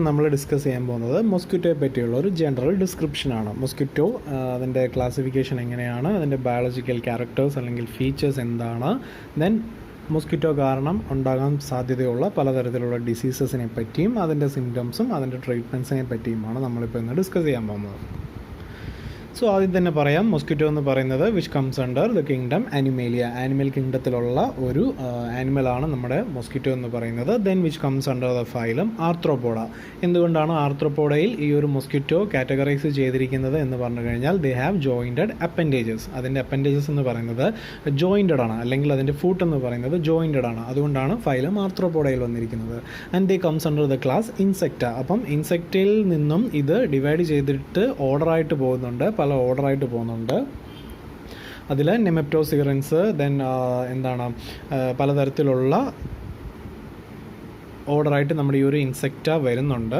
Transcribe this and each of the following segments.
നമ്മൾ ഡിസ്കസ് ചെയ്യാൻ പോകുന്നത് മൊസ്കിറ്റോയെ പറ്റിയുള്ള ഒരു ജനറൽ ഡിസ്ക്രിപ്ഷനാണ്. മൊസ്കിറ്റോ അതിൻ്റെ ക്ലാസിഫിക്കേഷൻ എങ്ങനെയാണ്, അതിൻ്റെ ബയോളജിക്കൽ ക്യാരക്ടേഴ്സ് അല്ലെങ്കിൽ ഫീച്ചേഴ്സ് എന്താണ്, ദെൻ മൊസ്കിറ്റോ കാരണം ഉണ്ടാകാൻ സാധ്യതയുള്ള പലതരത്തിലുള്ള ഡിസീസസിനെ പറ്റിയും അതിൻ്റെ സിംറ്റംസും അതിൻ്റെ ട്രീറ്റ്മെൻറ്റ്സിനെ പറ്റിയുമാണ് നമ്മളിപ്പോൾ ഇന്ന് ഡിസ്കസ് ചെയ്യാൻ പോകുന്നത്. സോ ആദ്യം തന്നെ പറയാം, മൊസ്കിറ്റോ എന്ന് പറയുന്നത് which comes under the kingdom animalia, animal കിങ്ഡത്തിലുള്ള ഒരു ആനിമലാണ് നമ്മുടെ മൊസ്കിറ്റോ എന്ന് പറയുന്നത്. Then which comes under the phylum arthropoda. എന്തുകൊണ്ടാണ് ആർത്രോപോഡയിൽ ഈ ഒരു മൊസ്കിറ്റോ കാറ്റഗറൈസ് ചെയ്തിരിക്കുന്നത് എന്ന് പറഞ്ഞു കഴിഞ്ഞാൽ ദേ ഹാവ് ജോയിൻറ്റഡ് അപ്പൻഡേജസ്. അതിൻ്റെ അപ്പൻഡേജസ് എന്ന് പറയുന്നത് ജോയിൻറ്റഡ് ആണ്, അല്ലെങ്കിൽ അതിൻ്റെ ഫൂട്ട് എന്ന് പറയുന്നത് ജോയിൻറ്റഡ് ആണ്. അതുകൊണ്ടാണ് ഫൈലം ആർത്രോപോഡയിൽ വന്നിരിക്കുന്നത്. And they comes under the class insecta. അപ്പം ഇൻസെക്റ്റിൽ നിന്നും ഇത് ഡിവൈഡ് ചെയ്തിട്ട് ഓർഡറായിട്ട് പോകുന്നുണ്ട്, പല ഓർഡറായിട്ട് പോകുന്നുണ്ട്. അതിൽ നെമപ്റ്റോസിറൻസ്, ദെൻ പലതരത്തിലുള്ള ഓർഡറായിട്ട് നമ്മുടെ ഈ ഒരു ഇൻസെക്റ്റ വരുന്നുണ്ട്.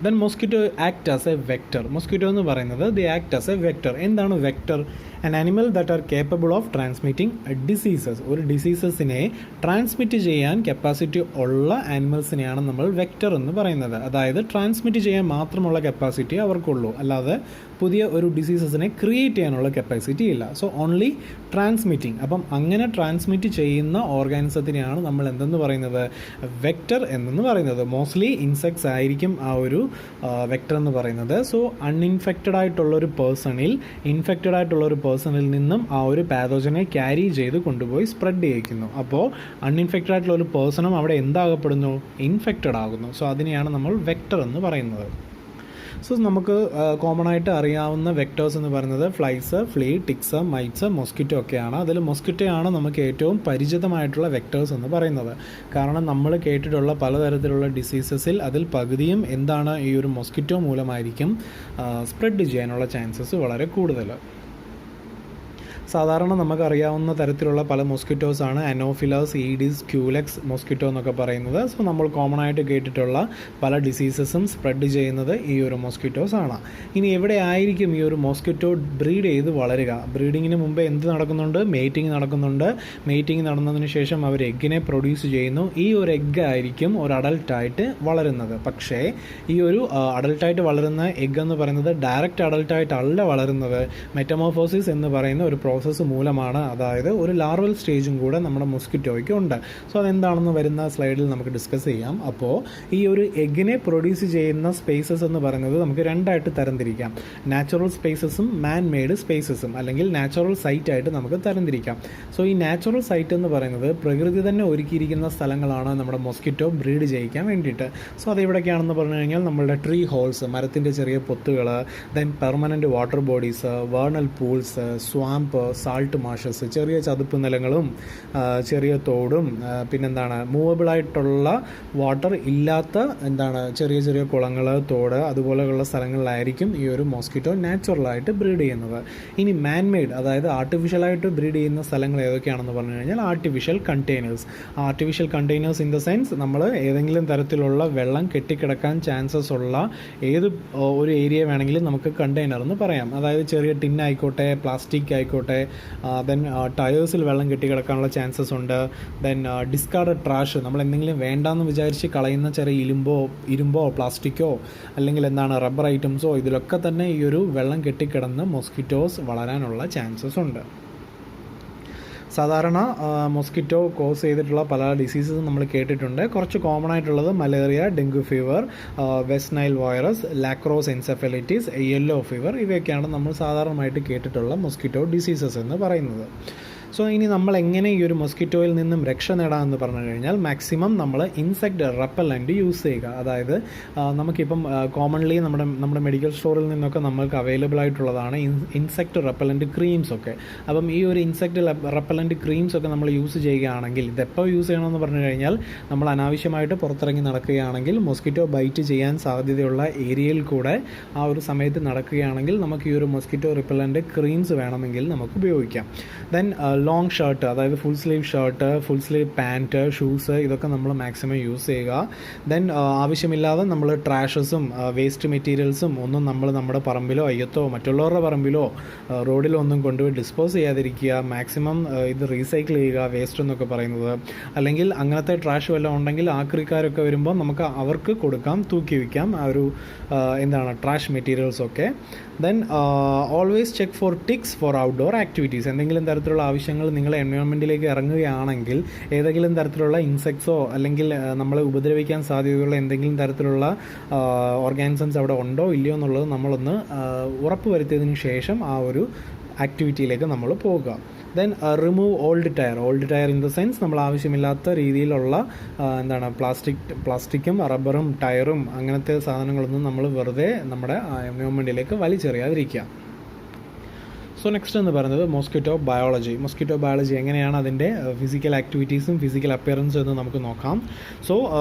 Then mosquito act as a vector. Mosquito എന്ന് പറയുന്നത് the act as a vector. എന്താണ് vector? An animal that are capable of transmitting diseases. ഒരു ഡിസീസസിനെ ട്രാൻസ്മിറ്റ് ചെയ്യാൻ കപ്പാസിറ്റി ഉള്ള ആനിമൽസിനെയാണ് നമ്മൾ വെക്ടർ എന്ന് പറയുന്നത്. അതായത് ട്രാൻസ്മിറ്റ് ചെയ്യാൻ മാത്രമുള്ള കപ്പാസിറ്റി അവർക്കുള്ളൂ, അല്ലാതെ പുതിയ ഒരു ഡിസീസസിനെ ക്രിയേറ്റ് ചെയ്യാനുള്ള കപ്പാസിറ്റി ഇല്ല. So only transmitting. അപ്പം അങ്ങനെ ട്രാൻസ്മിറ്റ് ചെയ്യുന്ന ഓർഗാനിസത്തിനെയാണ് നമ്മൾ എന്തെന്ന് പറയുന്നത്? വെക്ടർ എന്നു പറയുന്നത്. മോസ്റ്റ്ലി ഇൻസെക്ട്സ് ആയിരിക്കും ആ ഒരു വെക്ടർ എന്ന് പറയുന്നത്. സോ അൺഇൻഫെക്റ്റഡ് ആയിട്ടുള്ളൊരു പേഴ്സണിൽ പേഴ്സണിൽ നിന്നും ആ ഒരു പാതോജനെ ക്യാരി ചെയ്ത് കൊണ്ടുപോയി സ്പ്രെഡ് ചെയ്യിക്കുന്നു. അപ്പോൾ അൺഇൻഫെക്റ്റഡ് ആയിട്ടുള്ള ഒരു പേഴ്സണും അവിടെ എന്താകപ്പെടുന്നു? ഇൻഫെക്റ്റഡ് ആകുന്നു. സോ അതിനെയാണ് നമ്മൾ വെക്ടർ എന്ന് പറയുന്നത്. സോ നമുക്ക് കോമൺ ആയിട്ട് അറിയാവുന്ന വെക്ടേഴ്സ് എന്ന് പറയുന്നത് ഫ്ലൈസ്, ഫ്ലീ, ടിക്സ്, മൈറ്റ്സ്, മൊസ്കിറ്റോ ഒക്കെയാണ്. അതിൽ മൊസ്കിറ്റോയാണ് നമുക്ക് ഏറ്റവും പരിചിതമായിട്ടുള്ള വെക്ടേഴ്സ് എന്ന് പറയുന്നത്. കാരണം നമ്മൾ കേട്ടിട്ടുള്ള പലതരത്തിലുള്ള ഡിസീസസിൽ അതിൽ പകുതിയും എന്താണ്, ഈ ഒരു മൊസ്കിറ്റോ മൂലമായിരിക്കും സ്പ്രെഡ് ചെയ്യാനുള്ള ചാൻസസ് വളരെ കൂടുതൽ. സാധാരണ നമുക്കറിയാവുന്ന തരത്തിലുള്ള പല മൊസ്കിറ്റോസാണ് അനോഫിലസ്, ഈഡിസ്, ക്യൂലെക്സ് മൊസ്കിറ്റോ എന്നൊക്കെ പറയുന്നത്. സോ നമ്മൾ കോമൺ ആയിട്ട് കേട്ടിട്ടുള്ള പല ഡിസീസസും സ്പ്രെഡ് ചെയ്യുന്നത് ഈ ഒരു മൊസ്കിറ്റോസ് ആണ്. ഇനി എവിടെ ആയിരിക്കും ഈ ഒരു മൊസ്കിറ്റോ ബ്രീഡ് ചെയ്ത് വളരുക? ബ്രീഡിങ്ങിന് മുമ്പേ എന്ത് നടക്കുന്നുണ്ട്? മേറ്റിംഗ് നടക്കുന്നുണ്ട്. മേറ്റിംഗ് നടന്നതിന് ശേഷം അവർ എഗ്ഗിനെ പ്രൊഡ്യൂസ് ചെയ്യുന്നു. ഈ ഒരു എഗ്ഗ് ആയിരിക്കും ഒരു അഡൾട്ടായിട്ട് വളരുന്നത്. പക്ഷേ ഈ ഒരു അഡൾട്ടായിട്ട് വളരുന്ന എഗ്ഗ് എന്ന് പറയുന്നത് ഡയറക്റ്റ് അഡൾട്ടായിട്ടല്ല വളരുന്നത്. മെറ്റമോർഫോസിസ് എന്ന് പറയുന്ന ഒരു പ്രോസസ്സ് മൂലമാണ്. അതായത് ഒരു ലാർവൽ സ്റ്റേജും കൂടെ നമ്മുടെ മൊസ്കിറ്റോയ്ക്ക് ഉണ്ട്. സോ അതെന്താണെന്ന് വരുന്ന സ്ലൈഡിൽ നമുക്ക് ഡിസ്കസ് ചെയ്യാം. അപ്പോൾ ഈ ഒരു എഗ്ഗിനെ പ്രൊഡ്യൂസ് ചെയ്യുന്ന സ്പേസസ് എന്ന് പറയുന്നത് നമുക്ക് രണ്ടായിട്ട് തരംതിരിക്കാം. നാച്ചുറൽ സ്പേസസും മാൻ മെയ്ഡ് സ്പേസസും, അല്ലെങ്കിൽ നാച്ചുറൽ സൈറ്റ് ആയിട്ട് നമുക്ക് തരംതിരിക്കാം. സോ ഈ നാച്ചുറൽ സൈറ്റ് എന്ന് പറയുന്നത് പ്രകൃതി തന്നെ ഒരുക്കിയിരിക്കുന്ന സ്ഥലങ്ങളാണ് നമ്മുടെ മൊസ്കിറ്റോ ബ്രീഡ് ചെയ്യിക്കാൻ വേണ്ടിയിട്ട്. സോ അതെവിടേക്കാണെന്ന് പറഞ്ഞു കഴിഞ്ഞാൽ നമ്മളുടെ ട്രീ ഹോൾസ്, മരത്തിൻ്റെ ചെറിയ പൊത്തുകൾ, then permanent water bodies, vernal pools, swamp, salt marshes, ചെറിയ ചതുപ്പ് നിലങ്ങളും ചെറിയ തോടും, പിന്നെന്താണ് മൂവബിളായിട്ടുള്ള വാട്ടർ ഇല്ലാത്ത ചെറിയ ചെറിയ കുളങ്ങൾ, തോട്, അതുപോലെയുള്ള സ്ഥലങ്ങളിലായിരിക്കും ഈ ഒരു മൊസ്കിറ്റോ നാച്ചുറലായിട്ട് ബ്രീഡ് ചെയ്യുന്നത്. ഇനി മാൻമെയ്ഡ്, അതായത് ആർട്ടിഫിഷ്യലായിട്ട് ബ്രീഡ് ചെയ്യുന്ന സ്ഥലങ്ങൾ ഏതൊക്കെയാണെന്ന് പറഞ്ഞു കഴിഞ്ഞാൽ artificial containers in the sense നമ്മൾ ഏതെങ്കിലും തരത്തിലുള്ള വെള്ളം കെട്ടിക്കിടക്കാൻ ചാൻസസ് ഉള്ള ഏത് ഒരു ഏരിയ വേണമെങ്കിലും നമുക്ക് കണ്ടെയ്നർ എന്ന് പറയാം. അതായത് ചെറിയ ടിൻ ആയിക്കോട്ടെ, പ്ലാസ്റ്റിക് ആയിക്കോട്ടെ, ദെൻ ടയേഴ്സിൽ വെള്ളം കെട്ടിക്കിടക്കാനുള്ള ചാൻസസ് ഉണ്ട്. ദെൻ ഡിസ്കാർഡ് ട്രാഷ്, നമ്മൾ എന്തെങ്കിലും വേണ്ടാന്ന് വിചാരിച്ച് കളയുന്ന ചെറിയ ഇരുമ്പോ പ്ലാസ്റ്റിക്കോ അല്ലെങ്കിൽ റബ്ബർ ഐറ്റംസോ, ഇതിലൊക്കെ തന്നെ ഈ ഒരു വെള്ളം കെട്ടിക്കിടന്ന് മൊസ്കിറ്റോസ് വളരാനുള്ള ചാൻസസ് ഉണ്ട്. സാധാരണ മൊസ്കിറ്റോ കോസ് ചെയ്തിട്ടുള്ള പല ഡിസീസസും നമ്മൾ കേട്ടിട്ടുണ്ട്. കുറച്ച് കോമൺ ആയിട്ടുള്ളത് malaria, dengue fever, west Nile virus, lacrosse encephalitis, yellow fever, ഇവയൊക്കെയാണ് നമ്മൾ സാധാരണമായിട്ട് കേട്ടിട്ടുള്ള മൊസ്കിറ്റോ ഡിസീസസ് എന്ന് പറയുന്നത്. സോ ഇനി നമ്മൾ എങ്ങനെ ഈ ഒരു മൊസ്കിറ്റോയിൽ നിന്നും രക്ഷ നേടാമെന്ന് പറഞ്ഞു കഴിഞ്ഞാൽ മാക്സിമം നമ്മൾ ഇൻസെക്റ്റ് റെപ്പല്ലൻ്റ് യൂസ് ചെയ്യുക. അതായത് നമുക്കിപ്പം കോമൺലി നമ്മുടെ മെഡിക്കൽ സ്റ്റോറിൽ നിന്നൊക്കെ നമ്മൾക്ക് അവൈലബിൾ ആയിട്ടുള്ളതാണ് ഇൻസെക്റ്റ് റെപ്പല്ലൻ്റ് ക്രീംസ് ഒക്കെ. അപ്പം ഈ ഒരു ഇൻസെക്റ്റ് റെപ്പല്ലൻ്റ് ക്രീംസ് ഒക്കെ നമ്മൾ യൂസ് ചെയ്യുകയാണെങ്കിൽ, ഇതെപ്പോൾ യൂസ് ചെയ്യണമെന്ന് പറഞ്ഞു കഴിഞ്ഞാൽ നമ്മൾ അനാവശ്യമായിട്ട് പുറത്തിറങ്ങി നടക്കുകയാണെങ്കിൽ, മൊസ്കിറ്റോ ബൈറ്റ് ചെയ്യാൻ സാധ്യതയുള്ള ഏരിയയിൽ കൂടെ ആ ഒരു സമയത്ത് നടക്കുകയാണെങ്കിൽ നമുക്ക് ഈ ഒരു മൊസ്കിറ്റോ റിപ്പല്ലൻ്റ് ക്രീംസ് വേണമെങ്കിൽ നമുക്ക് ഉപയോഗിക്കാം. ദെൻ ലോങ് ഷർട്ട്, അതായത് full sleeve shirt, full sleeve pant, shoes, ഇതൊക്കെ നമ്മൾ മാക്സിമം യൂസ് ചെയ്യുക. ദെൻ ആവശ്യമില്ലാതെ നമ്മൾ ട്രാഷസും വേസ്റ്റ് മെറ്റീരിയൽസും ഒന്നും നമ്മൾ നമ്മുടെ പറമ്പിലോ അയ്യത്തോ മറ്റുള്ളവരുടെ പറമ്പിലോ റോഡിലോ ഒന്നും കൊണ്ടുപോയി ഡിസ്പോസ് ചെയ്യാതിരിക്കുക. മാക്സിമം ഇത് റീസൈക്കിൾ ചെയ്യുക, വേസ്റ്റ് എന്നൊക്കെ പറയുന്നത്. അല്ലെങ്കിൽ അങ്ങനത്തെ ട്രാഷ് വല്ലതും ഉണ്ടെങ്കിൽ ആക്രിക്കാരൊക്കെ വരുമ്പോൾ നമുക്ക് അവർക്ക് കൊടുക്കാം, തൂക്കി വയ്ക്കാം ആ ഒരു ട്രാഷ് മെറ്റീരിയൽസൊക്കെ. Then always check for ticks for outdoor activities. എന്തെങ്കിലും തരത്തിലുള്ള ആവശ്യങ്ങൾ നിങ്ങൾ എൻവയോൺമെൻറ്റിലേക്ക് ഇറങ്ങുകയാണെങ്കിൽ ഏതെങ്കിലും തരത്തിലുള്ള ഇൻസെക്ട്സോ അല്ലെങ്കിൽ നമ്മളെ ഉപദ്രവിക്കാൻ സാധ്യതയുള്ള എന്തെങ്കിലും തരത്തിലുള്ള ഓർഗാനിസംസ് അവിടെ ഉണ്ടോ ഇല്ലയോ എന്നുള്ളത് നമ്മളൊന്ന് ഉറപ്പ് വരുത്തിയതിന് ശേഷം ആ ഒരു ആക്ടിവിറ്റിയിലേക്ക് നമ്മൾ പോകുക. Then remove old tyre in the sense നമ്മൾ ആവശ്യമില്ലാത്ത രീതിയിലുള്ള പ്ലാസ്റ്റിക്കും റബ്ബറും ടയറും അങ്ങനത്തെ സാധനങ്ങളൊന്നും നമ്മൾ വെറുതെ നമ്മുടെ എൻവയോൺമെൻറ്റിലേക്ക് വലിച്ചെറിയാതിരിക്കുക. സോ നെക്സ്റ്റ് എന്ന് പറയുന്നത് മൊസ്കിറ്റോ ബയോളജി എങ്ങനെയാണ് അതിൻ്റെ ഫിസിക്കൽ ആക്ടിവിറ്റീസും ഫിസിക്കൽ അപ്പിയറൻസും എന്ന് നമുക്ക് നോക്കാം. സോ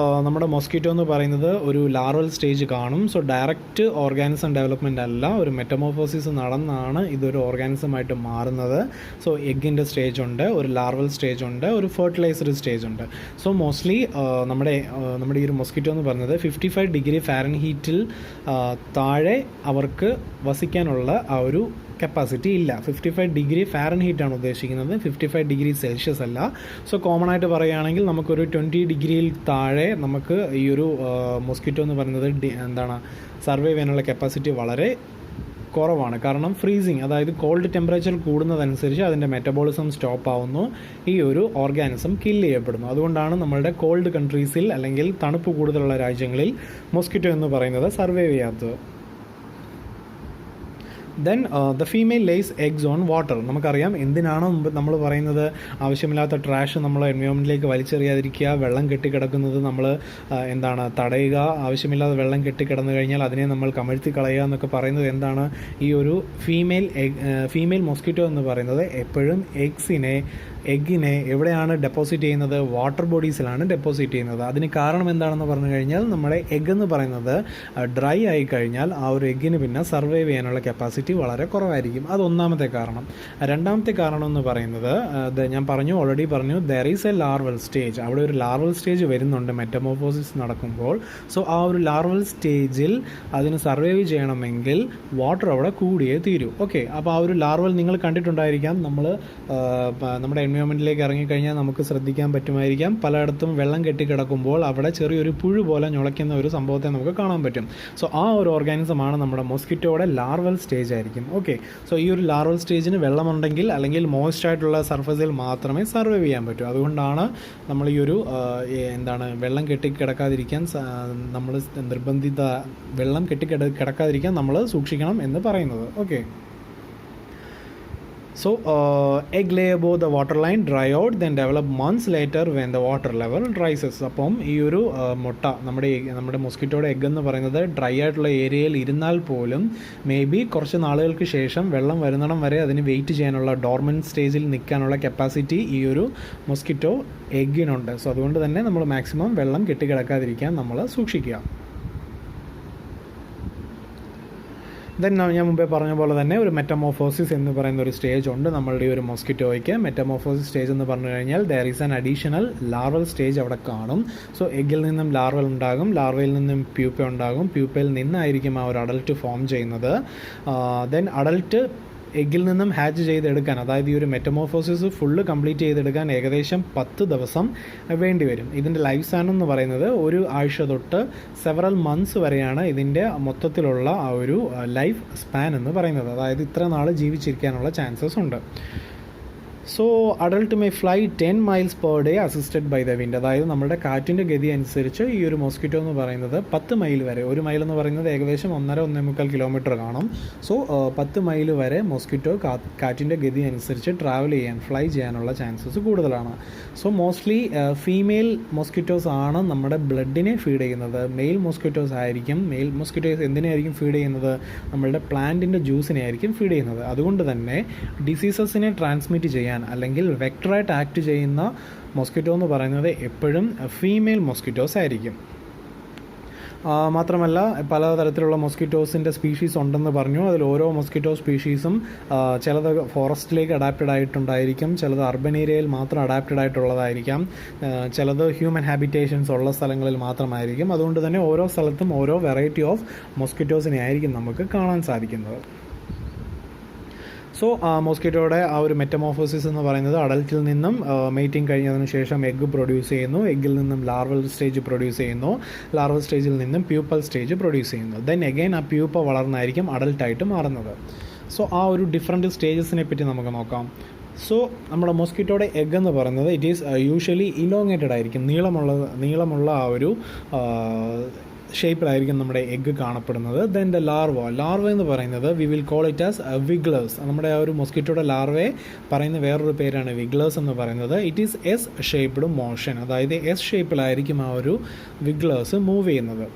നമ്മുടെ മൊസ്കിറ്റോ എന്ന് പറയുന്നത് ഒരു ലാർവൽ സ്റ്റേജ് കാണും. സോ ഡയറക്റ്റ് ഓർഗാനിസം ഡെവലപ്മെൻ്റ് അല്ല, ഒരു മെറ്റമോർഫോസിസ് നടന്നാണ് ഇതൊരു ഓർഗാനിസമായിട്ട് മാറുന്നത്. സോ എഗ്ഗിൻ്റെ സ്റ്റേജ് ഉണ്ട്, ഒരു ലാർവൽ സ്റ്റേജ് ഉണ്ട്, ഒരു ഫെർട്ടിലൈസ്ഡ് സ്റ്റേജ് ഉണ്ട്. സോ മോസ്റ്റ്ലി നമ്മുടെ ഈ ഒരു മൊസ്കിറ്റോ എന്ന് പറയുന്നത് 55 ഡിഗ്രി ഫാരൻഹീറ്റിൽ താഴെ അവർക്ക് വസിക്കാനുള്ള ആ ഒരു കപ്പാസിറ്റി ഇല്ല. 55 ഡിഗ്രി ഫാരൻഹീറ്റാണ് ഉദ്ദേശിക്കുന്നത്, 55 ഡിഗ്രി സെൽഷ്യസ് അല്ല. സോ കോമൺ ആയിട്ട് പറയുകയാണെങ്കിൽ നമുക്കൊരു 20 ഡിഗ്രിയിൽ താഴെ നമുക്ക് ഈ ഒരു മൊസ്കിറ്റോ എന്ന് പറയുന്നത് സർവൈവ് ചെയ്യാനുള്ള കപ്പാസിറ്റി വളരെ കുറവാണ്. കാരണം ഫ്രീസിങ്, അതായത് കോൾഡ് ടെമ്പറേച്ചർ കൂടുന്നതനുസരിച്ച് അതിൻ്റെ മെറ്റബോളിസം സ്റ്റോപ്പ് ആവുന്നു, ഈ ഒരു ഓർഗാനിസം കില്ല് ചെയ്യപ്പെടുന്നു. അതുകൊണ്ടാണ് നമ്മളുടെ കോൾഡ് കൺട്രീസിൽ അല്ലെങ്കിൽ തണുപ്പ് കൂടുതലുള്ള രാജ്യങ്ങളിൽ മൊസ്കിറ്റോ എന്ന് പറയുന്നത് സർവൈവ് ചെയ്യാത്തത്. Then the female lays eggs on water. നമുക്കറിയാം എന്തിനാണോ നമ്മൾ പറയുന്നത് ആവശ്യമില്ലാത്ത ട്രാഷ് നമ്മൾ എൻവയോൺമെൻറ്റിലേക്ക് വലിച്ചെറിയാതിരിക്കുക, വെള്ളം കെട്ടിക്കിടക്കുന്നത് നമ്മൾ തടയുക, ആവശ്യമില്ലാതെ വെള്ളം കെട്ടിക്കിടന്നു കഴിഞ്ഞാൽ അതിനെ നമ്മൾ കമഴ്ത്തി കളയുക എന്നൊക്കെ പറയുന്നത് എന്താണ്? ഈ ഒരു ഫീമെയിൽ മൊസ്കിറ്റോ എന്ന് പറയുന്നത് എപ്പോഴും എഗ്ഗിനെ എവിടെയാണ് ഡെപ്പോസിറ്റ് ചെയ്യുന്നത്? വാട്ടർ ബോഡീസിലാണ് ഡെപ്പോസിറ്റ് ചെയ്യുന്നത്. അതിന് കാരണം എന്താണെന്ന് പറഞ്ഞു കഴിഞ്ഞാൽ നമ്മുടെ എഗ്ഗ് എന്ന് പറയുന്നത് ഡ്രൈ ആയി കഴിഞ്ഞാൽ ആ ഒരു എഗ്ഗിന് പിന്നെ സർവൈവ് ചെയ്യാനുള്ള കപ്പാസിറ്റി വളരെ കുറവായിരിക്കും. അതൊന്നാമത്തെ കാരണം. രണ്ടാമത്തെ കാരണം എന്ന് പറയുന്നത് ഞാൻ ഓൾറെഡി പറഞ്ഞു there is A larval stage. അവിടെ ഒരു ലാർവൽ സ്റ്റേജ് വരുന്നുണ്ട് മെറ്റമോർഫോസിസ് നടക്കുമ്പോൾ. സോ ആ ഒരു ലാർവൽ സ്റ്റേജിൽ അതിന് സർവൈവ് ചെയ്യണമെങ്കിൽ വാട്ടർ അവിടെ കൂടിയേ തീരൂ. ഓക്കെ, അപ്പോൾ ആ ഒരു ലാർവൽ നിങ്ങൾ കണ്ടിട്ടുണ്ടായിരിക്കാം. നമ്മുടെ എൻവയോൺമെൻറ്റിലേക്ക് ഇറങ്ങിക്കഴിഞ്ഞാൽ നമുക്ക് ശ്രദ്ധിക്കാൻ പറ്റുമായിരിക്കാം, പലയിടത്തും വെള്ളം കെട്ടിക്കിടക്കുമ്പോൾ അവിടെ ചെറിയൊരു പുഴു പോലെ ഞുളയ്ക്കുന്ന ഒരു സംഭവത്തെ നമുക്ക് കാണാൻ പറ്റും. സോ ആ ഒരു ഓർഗാനിസമാണ് നമ്മുടെ മൊസ്കിറ്റോയുടെ ലാർവൽ സ്റ്റേജ് ആയിരിക്കും. ഓക്കെ, സോ ഈ ഒരു ലാർവൽ സ്റ്റേജിന് വെള്ളമുണ്ടെങ്കിൽ അല്ലെങ്കിൽ മോയ്സ്റ്റ് ആയിട്ടുള്ള സർഫസിൽ മാത്രമേ സർവൈവ് ചെയ്യാൻ പറ്റൂ. അതുകൊണ്ടാണ് നമ്മൾ ഈ ഒരു വെള്ളം കെട്ടിക്കിടക്കാതിരിക്കാൻ നമ്മൾ വെള്ളം കെട്ടിക്കിടക്കാതിരിക്കാൻ നമ്മൾ സൂക്ഷിക്കണം എന്ന് പറയുന്നത്. Okay, so egg lay above the water line, dry out, then develop months later when the water level rises. അപ്പം ഈ ഒരു മുട്ട നമ്മുടെ മൊസ്കിറ്റോയുടെ എഗ്ഗ് എന്ന് പറയുന്നത് ഡ്രൈ ആയിട്ടുള്ള ഏരിയയിൽ ഇരുന്നാൽ പോലും മേ ബി കുറച്ച് നാളുകൾക്ക് ശേഷം വെള്ളം വരുന്നിടം വരെ അതിന് വെയിറ്റ് ചെയ്യാനുള്ള ഡോർമൻറ്റ് സ്റ്റേജിൽ നിൽക്കാനുള്ള കപ്പാസിറ്റി ഈ ഒരു മൊസ്കിറ്റോ എഗ്ഗിനുണ്ട്. സോ അതുകൊണ്ട് തന്നെ നമ്മൾ മാക്സിമം വെള്ളം കെട്ടിക്കിടക്കാതിരിക്കാൻ നമ്മൾ സൂക്ഷിക്കുക. ദെൻ ഞാൻ മുമ്പേ പറഞ്ഞ പോലെ തന്നെ ഒരു മെറ്റമോർഫോസിസ് എന്ന് പറയുന്ന ഒരു സ്റ്റേജ് ഉണ്ട് നമ്മളുടെ ഈ ഒരു മൊസ്കിറ്റോയ്ക്ക്. മെറ്റമോർഫോസിസ് സ്റ്റേജ് എന്ന് പറഞ്ഞു കഴിഞ്ഞാൽ there is an additional larval stage അവിടെ കാണും. സോ എഗ്ഗിൽ നിന്നും ലാർവൽ ഉണ്ടാകും, ലാർവയിൽ നിന്നും പ്യൂപ്പ ഉണ്ടാകും, പ്യൂപ്പയിൽ നിന്നായിരിക്കും ആ ഒരു അഡൽട്ട് ഫോം ചെയ്യുന്നത്. ദെൻ അഡൽട്ട് എഗ്ഗിൽ നിന്നും ഹാച്ച് ചെയ്തെടുക്കാൻ, അതായത് ഈ ഒരു മെറ്റമോർഫോസിസ് ഫുള്ള് കംപ്ലീറ്റ് ചെയ്തെടുക്കാൻ ഏകദേശം 10 ദിവസം വേണ്ടി വരും. ഇതിൻ്റെ ലൈഫ് സ്പാൻ എന്ന് പറയുന്നത് ഒരു ആഴ്ച തൊട്ട് സെവറൽ മന്ത്സ് വരെയാണ് ഇതിൻ്റെ മൊത്തത്തിലുള്ള ആ ഒരു ലൈഫ് സ്പാൻ എന്ന് പറയുന്നത്. അതായത് ഇത്ര നാൾ ജീവിച്ചിരിക്കാനുള്ള ചാൻസസ് ഉണ്ട്. So adult may fly 10 miles per day assisted by the wind. അതായത് നമ്മുടെ കാറ്റിൻ്റെ ഗതി അനുസരിച്ച് ഈ ഒരു മൊസ്കിറ്റോ എന്ന് പറയുന്നത് 10 മൈൽ വരെ, ഒരു മൈൽ എന്ന് പറയുന്നത് ഏകദേശം 1.5-1.25 കിലോമീറ്റർ കാണും. സോ 10 മൈൽ വരെ മൊസ്കിറ്റോ കാറ്റിൻ്റെ ഗതി അനുസരിച്ച് ഫ്ലൈ ചെയ്യാനുള്ള ചാൻസസ് കൂടുതലാണ്. സോ മോസ്റ്റ്ലി ഫീമെയിൽ മൊസ്കിറ്റോസ് ആണ് നമ്മുടെ ബ്ലഡിനെ ഫീഡ് ചെയ്യുന്നത്. മെയിൽ മൊസ്കിറ്റോസ് എന്തിനായിരിക്കും ഫീഡ് ചെയ്യുന്നത്? നമ്മളുടെ പ്ലാന്റിൻ്റെ ജ്യൂസിനെ ആയിരിക്കും ഫീഡ് ചെയ്യുന്നത്. അതുകൊണ്ട് തന്നെ ഡിസീസസിനെ ട്രാൻസ്മിറ്റ് ചെയ്യാൻ അല്ലെങ്കിൽ വെക്ടറായിട്ട് ആക്ട് ചെയ്യുന്ന മൊസ്കിറ്റോ എന്ന് പറയുന്നത് എപ്പോഴും ഫീമെയിൽ മൊസ്കിറ്റോസ് ആയിരിക്കും. മാത്രമല്ല പലതരത്തിലുള്ള മൊസ്കിറ്റോസിൻ്റെ സ്പീഷീസ് ഉണ്ടെന്ന് പറഞ്ഞു. അതിൽ ഓരോ മൊസ്കിറ്റോ സ്പീഷീസും ചിലത് ഫോറസ്റ്റിലേക്ക് അഡാപ്റ്റഡ് ആയിട്ടുണ്ടായിരിക്കും, ചിലത് അർബൻ ഏരിയയിൽ മാത്രം അഡാപ്റ്റഡ് ആയിട്ടുള്ളതായിരിക്കാം, ചിലത് ഹ്യൂമൻ ഹാബിറ്റേഷൻസ് ഉള്ള സ്ഥലങ്ങളിൽ മാത്രമായിരിക്കും. അതുകൊണ്ട് തന്നെ ഓരോ സ്ഥലത്തും ഓരോ വെറൈറ്റി ഓഫ് മൊസ്കിറ്റോസിനെ ആയിരിക്കും നമുക്ക് കാണാൻ സാധിക്കുന്നത്. സോ മോസ്കിറ്റോയുടെ ആ ഒരു മെറ്റമോർഫോസിസ് എന്ന് പറയുന്നത് അഡൽറ്റിൽ നിന്നും മെയ്റ്റിംഗ് കഴിഞ്ഞതിന് ശേഷം എഗ്ഗ് പ്രൊഡ്യൂസ് ചെയ്യുന്നു, എഗ്ഗിൽ നിന്നും ലാർവൽ സ്റ്റേജ് പ്രൊഡ്യൂസ് ചെയ്യുന്നു, ലാർവൽ സ്റ്റേജിൽ നിന്നും പ്യൂപ്പൽ സ്റ്റേജ് പ്രൊഡ്യൂസ് ചെയ്യുന്നു. ദെൻ അഗൈൻ ആ പ്യൂപ്പ വളർന്നായിരിക്കും അഡൽട്ടായിട്ട് മാറുന്നത്. സോ ആ ഒരു ഡിഫറെൻറ്റ് സ്റ്റേജസിനെ പറ്റി നമുക്ക് നോക്കാം. സോ നമ്മുടെ മൊസ്കിറ്റോയുടെ എഗ്ഗ് എന്ന് പറയുന്നത് ഇറ്റ് ഈസ് യൂഷ്വലി ഇലോങ്ങേറ്റഡ് ആയിരിക്കും, നീളമുള്ള ആ ഒരു ഷേപ്പിലായിരിക്കും നമ്മുടെ എഗ്ഗ് കാണപ്പെടുന്നത്. ദെൻ ദ ലാർവ എന്ന് പറയുന്നത് we will call it as wigglers. നമ്മുടെ ആ ഒരു മൊസ്കിറ്റോയുടെ ലാർവയെ പറയുന്ന വേറൊരു പേരാണ് വിഗ്ലേഴ്സ് എന്ന് പറയുന്നത്. It is S shaped motion, അതായത് എസ് ഷേപ്പിലായിരിക്കും ആ ഒരു വിഗ്ലേഴ്സ് മൂവ് ചെയ്യുന്നത്.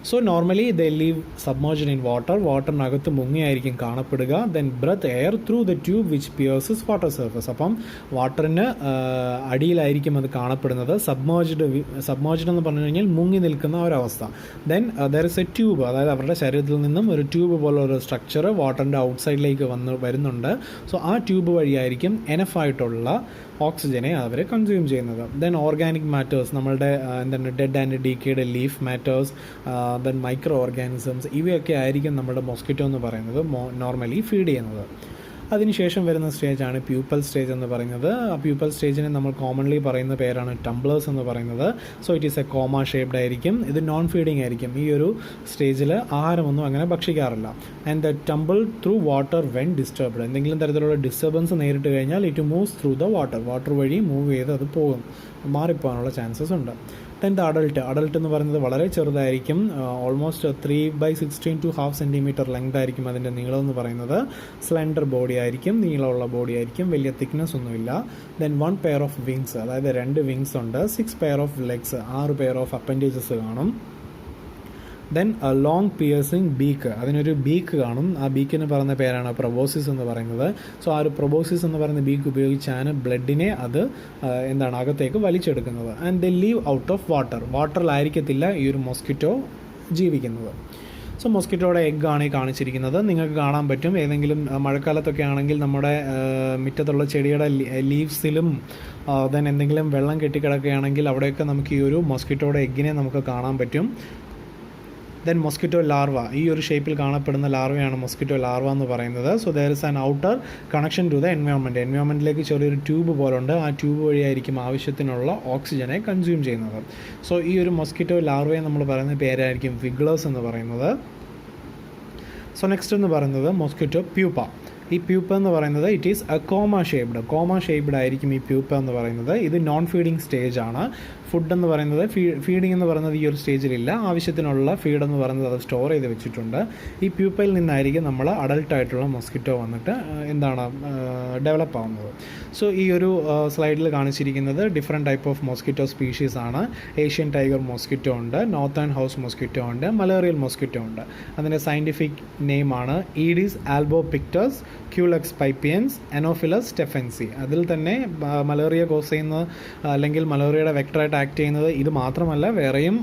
So normally they live submerged in വാട്ടറിനകത്ത് മുങ്ങിയായിരിക്കും കാണപ്പെടുക. Then breath air through the tube which pierces water surface. അപ്പം വാട്ടറിന് അടിയിലായിരിക്കും അത് കാണപ്പെടുന്നത്. സബ്മേർജ്ഡ് എന്ന് പറഞ്ഞു കഴിഞ്ഞാൽ മുങ്ങി നിൽക്കുന്ന ഒരവസ്ഥ. Then there is A tube, അതായത് അവരുടെ ശരീരത്തിൽ നിന്നും ഒരു ട്യൂബ് പോലെ ഒരു സ്ട്രക്ചർ വാട്ടറിൻ്റെ ഔട്ട്സൈഡിലേക്ക് വരുന്നുണ്ട്. സോ ആ ട്യൂബ് വഴിയായിരിക്കും എനഫായിട്ടുള്ള ഓക്സിജനെ അവർ കൺസ്യൂം ചെയ്യുന്നത്. ദെൻ ഓർഗാനിക് മാറ്റേഴ്സ്, നമ്മളുടെ എന്താണ് dead and decade leaf matters, then micro organisms, ഇവയൊക്കെ ആയിരിക്കും നമ്മുടെ മൊസ്കിറ്റോ എന്ന് പറയുന്നത് നോർമലി ഫീഡ് ചെയ്യുന്നത്. അതിനുശേഷം വരുന്ന സ്റ്റേജാണ് പ്യൂപ്പൽ സ്റ്റേജ് എന്ന് പറയുന്നത്. ആ പ്യൂപ്പൽ സ്റ്റേജിനെ നമ്മൾ കോമൺലി പറയുന്ന പേരാണ് ടംബ്ലേഴ്സ് എന്ന് പറയുന്നത്. So it is A comma shaped ആയിരിക്കും. ഇത് നോൺ ഫീഡിങ് ആയിരിക്കും. ഈ ഒരു സ്റ്റേജിൽ ആഹാരമൊന്നും അങ്ങനെ ഭക്ഷിക്കാറില്ല. And the tumble through water when disturbed. എന്തെങ്കിലും തരത്തിലുള്ള ഡിസ്റ്റർബൻസ് നേരിട്ട് കഴിഞ്ഞാൽ it moves through the water വഴി മൂവ് ചെയ്ത് അത് പോകും, മാറിപ്പോകാനുള്ള ചാൻസസ് ഉണ്ട്. ദെൻ ദ അഡൾട്ട് എന്ന് പറയുന്നത് വളരെ ചെറുതായിരിക്കും. ഓൾമോസ്റ്റ് 3/16 to 1/2 centimeter ലെങ്ത് ആയിരിക്കും അതിൻ്റെ നീളം എന്ന് പറയുന്നത്. സ്ലെൻഡർ ബോഡി ആയിരിക്കും, നീളമുള്ള ബോഡി ആയിരിക്കും, വലിയ തിക്നെസ് ഒന്നുമില്ല. ദെൻ 1 pair of wings, അതായത് 2 വിങ്സ് ഉണ്ട്. 6 pair of legs, 6 pair of appendages കാണും. ദെൻ ലോങ് പിയേഴ്സിങ് ബീക്ക്, അതിനൊരു ബീക്ക് കാണും. ആ ബീക്കിന് പറയുന്ന പേരാണ് പ്രൊബോസിസ് എന്ന് പറയുന്നത്. സോ ആ ഒരു പ്രൊബോസിസ് എന്ന് പറയുന്ന ബീക്ക് ഉപയോഗിച്ചാണ് ബ്ലഡിനെ അത് അകത്തേക്ക് വലിച്ചെടുക്കുന്നത്. And the leave out of വാട്ടറിലായിരിക്കത്തില്ല ഈ ഒരു മൊസ്കിറ്റോ ജീവിക്കുന്നത്. സോ മൊസ്കിറ്റോയുടെ എഗ്ഗാണ് ഈ കാണിച്ചിരിക്കുന്നത്. നിങ്ങൾക്ക് കാണാൻ പറ്റും, ഏതെങ്കിലും മഴക്കാലത്തൊക്കെ ആണെങ്കിൽ നമ്മുടെ മുറ്റത്തുള്ള ചെടിയുടെ ലീവ്സിലും ദെൻ എന്തെങ്കിലും വെള്ളം കെട്ടിക്കിടക്കുകയാണെങ്കിൽ അവിടെയൊക്കെ നമുക്ക് ഈ ഒരു മൊസ്കിറ്റോയുടെ എഗ്ഗിനെ നമുക്ക് കാണാൻ പറ്റും. ദെൻ മൊസ്കിറ്റോ ലാർവ, ഈ ഒരു ഷേപ്പിൽ കാണപ്പെടുന്ന ലാർവയാണ് മൊസ്കിറ്റോ ലാർവ എന്ന് പറയുന്നത്. So there is an outer connection to the എൻവയോൺമെൻറ്റിലേക്ക് ചെറിയൊരു ട്യൂബ് പോലുണ്ട്. ആ ട്യൂബ് വഴിയായിരിക്കും ആവശ്യത്തിനുള്ള ഓക്സിജനെ കൺസ്യൂം ചെയ്യുന്നത്. സോ ഈ ഒരു മൊസ്കിറ്റോ ലാർവയെ നമ്മൾ പറയുന്ന പേരായിരിക്കും വിഗ്ലേഴ്സ് എന്ന് പറയുന്നത്. സോ നെക്സ്റ്റ് എന്ന് പറയുന്നത് മൊസ്കിറ്റോ പ്യൂപ്പ. ഈ പ്യൂപ്പ എന്ന് പറയുന്നത് it is A comma shaped ആയിരിക്കും ഈ പ്യൂപ്പ എന്ന് പറയുന്നത്. ഇത് നോൺ ഫീഡിങ് സ്റ്റേജ് ആണ്. ഫുഡ് എന്ന് പറയുന്നത് ഫീഡിങ് എന്ന് പറയുന്നത് ഈ ഒരു സ്റ്റേജിലില്ല. ആവശ്യത്തിനുള്ള ഫീഡ് എന്ന് പറയുന്നത് അത് സ്റ്റോർ ചെയ്ത് വെച്ചിട്ടുണ്ട്. ഈ പ്യൂപ്പയിൽ നിന്നായിരിക്കും നമ്മൾ അഡൾട്ടായിട്ടുള്ള മൊസ്കിറ്റോ വന്നിട്ട് ഡെവലപ്പ് ആവുന്നത്. സോ ഈ ഒരു സ്ലൈഡിൽ കാണിച്ചിരിക്കുന്നത് different type of mosquito species ആണ്. ഏഷ്യൻ ടൈഗർ മൊസ്കിറ്റോ ഉണ്ട്, നോർത്തേൺ ഹൗസ് മൊസ്കിറ്റോ ഉണ്ട്, മലേറിയൽ മൊസ്കിറ്റോ ഉണ്ട്. അതിൻ്റെ സയൻറ്റിഫിക് നെയിമാണ് Aedes albopictus Culex pipiens Anopheles stephensi. അതിൽ തന്നെ മലേറിയ കോസ് ചെയ്യുന്ന അല്ലെങ്കിൽ മലേറിയയുടെ വെക്ടറായിട്ട് ആക്ട് ചെയ്യുന്നത് ഇത് മാത്രമല്ല, വേറെയും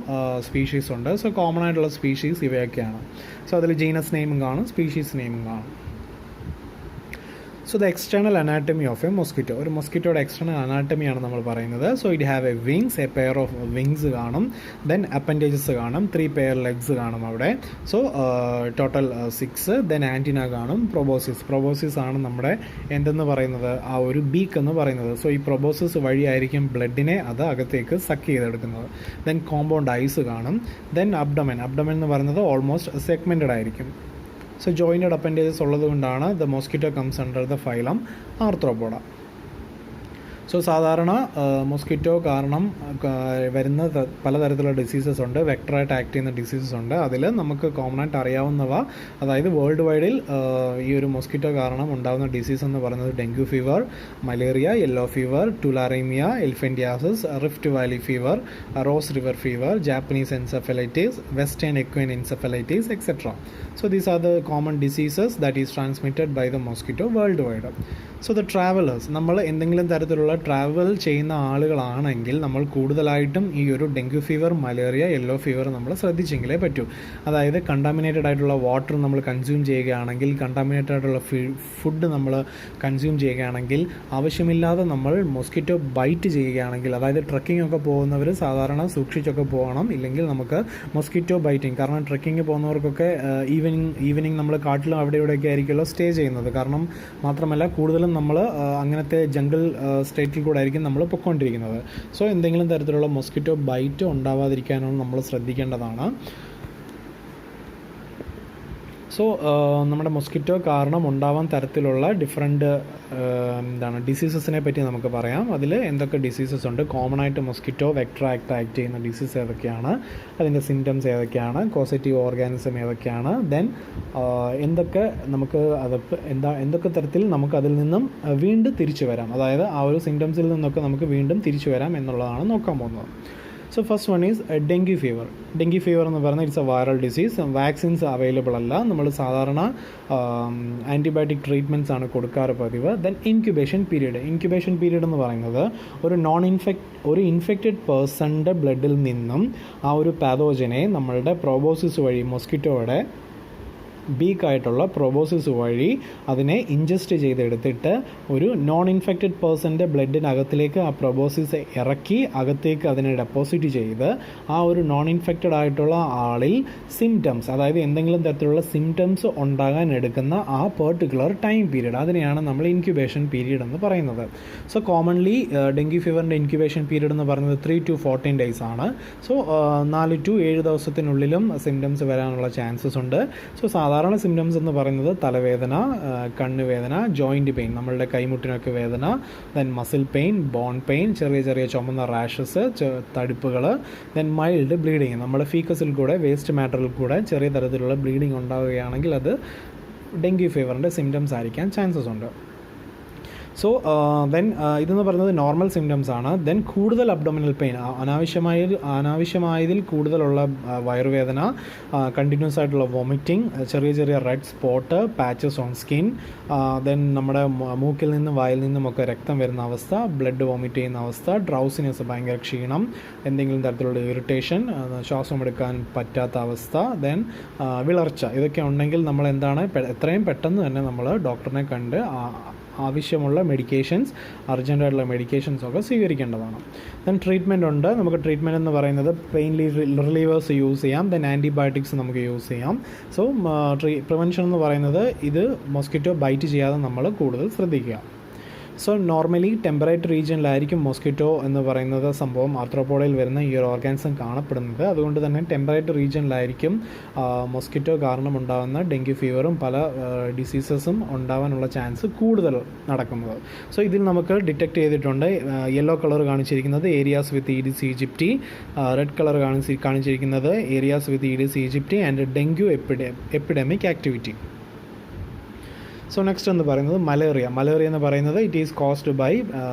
സ്പീഷീസ് ഉണ്ട്. സോ കോമൺ ആയിട്ടുള്ള സ്പീഷീസ് ഇവയൊക്കെയാണ്. സോ അതിൽ ജീനസ് നെയിമും കാണും, സ്പീഷീസ് നെയിമും കാണും. So the external anatomy of A mosquito, ഒരു മൊസ്കിറ്റോയുടെ എക്സ്റ്റേണൽ അനാട്ടമിയാണ് നമ്മൾ പറയുന്നത്. So it have A wings, A pair of wings കാണും. ദെൻ അപ്പൻഡേജസ് കാണും, 3 pair ലെഗ്സ് കാണും അവിടെ. So total 6. ദെൻ ആൻറ്റിന കാണും. പ്രൊബോസിസ് ആണ് നമ്മുടെ എന്തെന്ന് പറയുന്നത്, ആ ഒരു ബീക്ക് എന്ന് പറയുന്നത്. സോ ഈ പ്രൊബോസിസ് വഴിയായിരിക്കും ബ്ലഡിനെ അത് അകത്തേക്ക് സക്ക് ചെയ്തെടുക്കുന്നത്. ദെൻ കോമ്പൗണ്ട് ഐസ് കാണും. ദെൻ അബ്ഡമൻ എന്ന് പറയുന്നത് ഓൾമോസ്റ്റ് സെഗ്മെൻറ്റഡ് ആയിരിക്കും. സോ ജോയിൻറ്റഡ് അപ്പൻഡേജസ് ഉള്ളതുകൊണ്ടാണ് the mosquito comes under the phylum arthropoda. So സാധാരണ മൊസ്കിറ്റോ കാരണം വരുന്ന പലതരത്തിലുള്ള ഡിസീസസ് ഉണ്ട്, വെക്ടറായിട്ട് ആക്ട് ചെയ്യുന്ന ഡിസീസസ് ഉണ്ട്. അതിൽ നമുക്ക് കോമൺ ആയിട്ട് അറിയാവുന്നവ, അതായത് വേൾഡ് വൈഡിൽ ഈ ഒരു മൊസ്കിറ്റോ കാരണം ഉണ്ടാകുന്ന ഡിസീസ് എന്ന് പറയുന്നത് dengue fever, malaria, yellow fever, tularemia, elephantiasis, Rift Valley fever, Ross River fever, Japanese encephalitis, western equine encephalitis etcetera. So these are the common diseases that is transmitted by the mosquito worldwide. So the travelers, നമ്മൾ എന്തെങ്കിലും തരത്തിലുള്ള travel ചെയ്യുന്ന ആളുകളാണെങ്കിൽ നമ്മൾ കൂടുതലായിട്ടും ഈ ഒരു dengue fever, malaria, yellow fever നമ്മൾ ശ്രദ്ധിച്ചെങ്കിലേ പറ്റൂ. അതായത് കണ്ടാമിനേറ്റഡ് ആയിട്ടുള്ള വാട്ടർ നമ്മൾ കൺസ്യൂം ചെയ്യുകയാണെങ്കിൽ, കണ്ടാമിനേറ്റഡ് ആയിട്ടുള്ള ഫുഡ് നമ്മൾ കൺസ്യൂം ചെയ്യുകയാണെങ്കിൽ, ആവശ്യമില്ലാതെ നമ്മൾ മൊസ്കിറ്റോ ബൈറ്റ് ചെയ്യുകയാണെങ്കിൽ, അതായത് ട്രക്കിംഗ് ഒക്കെ പോകുന്നവർ സാധാരണ സൂക്ഷിച്ചൊക്കെ പോകണം. ഇല്ലെങ്കിൽ നമുക്ക് മൊസ്കിറ്റോ ബൈറ്റിങ്, കാരണം ട്രക്കിംഗ് പോകുന്നവർക്കൊക്കെ ഈവനിങ് നമ്മൾ കാട്ടിലും അവിടെ ഇവിടെയൊക്കെ ആയിരിക്കുമല്ലോ സ്റ്റേ ചെയ്യുന്നത്. കാരണം മാത്രമല്ല കൂടുതലും നമ്മൾ അങ്ങനത്തെ ജംഗിൾ സ്റ്റേറ്റിൽ കൂടെ ആയിരിക്കും നമ്മൾ പൊയ്ക്കൊണ്ടിരിക്കുന്നത്. സോ എന്തെങ്കിലും തരത്തിലുള്ള മൊസ്കിറ്റോ ബൈറ്റ് ഉണ്ടാവാതിരിക്കാനാണ് നമ്മൾ ശ്രദ്ധിക്കേണ്ടതാണ്. സോ നമ്മുടെ മൊസ്കിറ്റോ കാരണം ഉണ്ടാവാൻ തരത്തിലുള്ള ഡിഫറെൻറ്റ് ഡിസീസസിനെ പറ്റി നമുക്ക് പറയാം. അതിൽ എന്തൊക്കെ ഡിസീസസ് ഉണ്ട്, കോമൺ ആയിട്ട് മൊസ്കിറ്റോ വെക്ടർ ആക്ട് ചെയ്യുന്ന ഡിസീസ് ഏതൊക്കെയാണ്, അതിൻ്റെ സിംറ്റംസ് ഏതൊക്കെയാണ്, കോസറ്റീവ് ഓർഗാനിസം ഏതൊക്കെയാണ്, ദെൻ എന്തൊക്കെ നമുക്ക് എന്തൊക്കെ തരത്തിൽ നമുക്ക് അതിൽ നിന്നും വീണ്ടും തിരിച്ചു വരാം, അതായത് ആ ഒരു സിംറ്റംസിൽ നിന്നൊക്കെ നമുക്ക് വീണ്ടും തിരിച്ചു വരാം എന്നുള്ളതാണ് നോക്കാൻ പോകുന്നത്. So first one is dengue fever. Dengue fever എന്ന് പറഞ്ഞാൽ it's A viral disease. Vaccines available അല്ല. നമ്മൾ സാധാരണ ആൻറ്റിബയോട്ടിക് ട്രീറ്റ്മെൻറ്റ്സ് ആണ് കൊടുക്കാറ് പതിവ്. ദെൻ ഇൻക്യുബേഷൻ പീരീഡ് എന്ന് പറയുന്നത് ഒരു ഇൻഫെക്റ്റഡ് പേഴ്സണിൻ്റെ ബ്ലഡിൽ നിന്നും ആ ഒരു പാതോജനെ നമ്മളുടെ പ്രോബോസിസ് വഴി, മൊസ്കിറ്റോയുടെ ബീക്കായിട്ടുള്ള പ്രോബോസിസ് വഴി അതിനെ ഇൻജസ്റ്റ് ചെയ്തെടുത്തിട്ട് ഒരു നോൺ ഇൻഫെക്റ്റഡ് പേഴ്സൻ്റെ ബ്ലഡിനകത്തിലേക്ക് ആ പ്രോബോസിസ് ഇറക്കി അകത്തേക്ക് അതിനെ ഡെപ്പോസിറ്റ് ചെയ്ത് ആ ഒരു നോൺ ഇൻഫെക്റ്റഡ് ആയിട്ടുള്ള ആളിൽ സിംറ്റംസ്, അതായത് എന്തെങ്കിലും തരത്തിലുള്ള സിംറ്റംസ് ഉണ്ടാകാൻ എടുക്കുന്ന ആ പെർട്ടിക്കുലർ ടൈം പീരീഡ്, അതിനെയാണ് നമ്മൾ ഇൻക്യുബേഷൻ പീരീഡ് എന്ന് പറയുന്നത്. സോ കോമൺലി ഡെങ്കി ഫീവറിൻ്റെ ഇൻക്യുബേഷൻ പീരീഡ് എന്ന് പറയുന്നത് 3 to 14 days ആണ്. സോ 4 to 7 ദിവസത്തിനുള്ളിലും സിംറ്റംസ് വരാനുള്ള ചാൻസസ് ഉണ്ട്. സോ സാധാരണ സിംറ്റംസ് എന്ന് പറയുന്നത് തലവേദന, കണ്ണുവേദന, ജോയിൻറ്റ് പെയിൻ, നമ്മളുടെ കൈമുട്ടിനൊക്കെ വേദന, then muscle pain, bone pain, ചെറിയ ചെറിയ ചുമന്ന റാഷസ്, തടിപ്പുകൾ, ദെൻ മൈൽഡ് ബ്ലീഡിങ്, നമ്മുടെ ഫീക്കസിൽ കൂടെ, വേസ്റ്റ് മാറ്ററിൽ കൂടെ ചെറിയ തരത്തിലുള്ള ബ്ലീഡിങ് ഉണ്ടാവുകയാണെങ്കിൽ അത് ഡെങ്കി ഫീവറിൻ്റെ സിംറ്റംസ് ആയിരിക്കാൻ ചാൻസസ് ഉണ്ട്. സോ ദെൻ ഇതെന്ന് പറയുന്നത് നോർമൽ സിംറ്റംസ് ആണ്. ദെൻ കൂടുതൽ അബ്ഡോമിനൽ പെയിൻ, അനാവശ്യമായതിൽ കൂടുതലുള്ള വയറുവേദന, കണ്ടിന്യൂസ് ആയിട്ടുള്ള വോമിറ്റിംഗ്, ചെറിയ ചെറിയ red spot, patches on skin, then നമ്മുടെ മൂക്കിൽ നിന്നും വായിൽ നിന്നുമൊക്കെ രക്തം വരുന്ന അവസ്ഥ, ബ്ലഡ് വോമിറ്റ് ചെയ്യുന്ന അവസ്ഥ, ഡ്രൗസിനെസ്, ഭയങ്കര ക്ഷീണം, എന്തെങ്കിലും തരത്തിലുള്ള ഇറിറ്റേഷൻ, ശ്വാസം എടുക്കാൻ പറ്റാത്ത അവസ്ഥ, ദെൻ വിളർച്ച, ഇതൊക്കെ ഉണ്ടെങ്കിൽ നമ്മൾ എന്താണ് എത്രയും പെട്ടെന്ന് തന്നെ നമ്മൾ ഡോക്ടറിനെ കണ്ട് ആവശ്യമുള്ള മെഡിക്കേഷൻസ്, അർജൻറ്റായിട്ടുള്ള മെഡിക്കേഷൻസ് ഒക്കെ സ്വീകരിക്കേണ്ടതാണ്. ദെൻ ട്രീറ്റ്മെൻറ്റ് ഉണ്ട്. നമുക്ക് ട്രീറ്റ്മെൻറ്റ് എന്ന് പറയുന്നത് പെയിൻ റിലീവേഴ്സ് യൂസ് ചെയ്യാം, ദെൻ ആൻറ്റിബയോട്ടിക്സ് നമുക്ക് യൂസ് ചെയ്യാം. സോ പ്രിവെൻഷൻ എന്ന് പറയുന്നത് ഇത് മൊസ്കിറ്റോ ബൈറ്റ് ചെയ്യാതെ നമ്മൾ കൂടുതൽ ശ്രദ്ധിക്കുക. സോ നോർമലി ടെമ്പറേറ്റ് റീജിയനിലായിരിക്കും മൊസ്കിറ്റോ എന്ന് പറയുന്നത് സംഭവം ആർത്രോപോഡയിൽ വരുന്ന ഈ ഒരു ഓർഗാനിസം കാണപ്പെടുന്നത്. അതുകൊണ്ട് തന്നെ ടെമ്പറേറ്റ് റീജിയനിലായിരിക്കും മൊസ്കിറ്റോ കാരണം ഉണ്ടാകുന്ന ഡെങ്കി ഫീവറും പല ഡിസീസസും ഉണ്ടാകാനുള്ള ചാൻസ് കൂടുതൽ നടക്കുന്നത്. സോ ഇതിൽ നമുക്ക് ഡിറ്റക്ട് ചെയ്തിട്ടുണ്ട്. യെല്ലോ കളർ കാണിച്ചിരിക്കുന്നത് areas with Aedes aegypti, red colour കാണിച്ചിരിക്കുന്നത് areas with Aedes aegypti and dengue epidemic activity. So next എന്ന് പറയുന്നത് മലേറിയ എന്ന് പറയുന്നത് it is caused by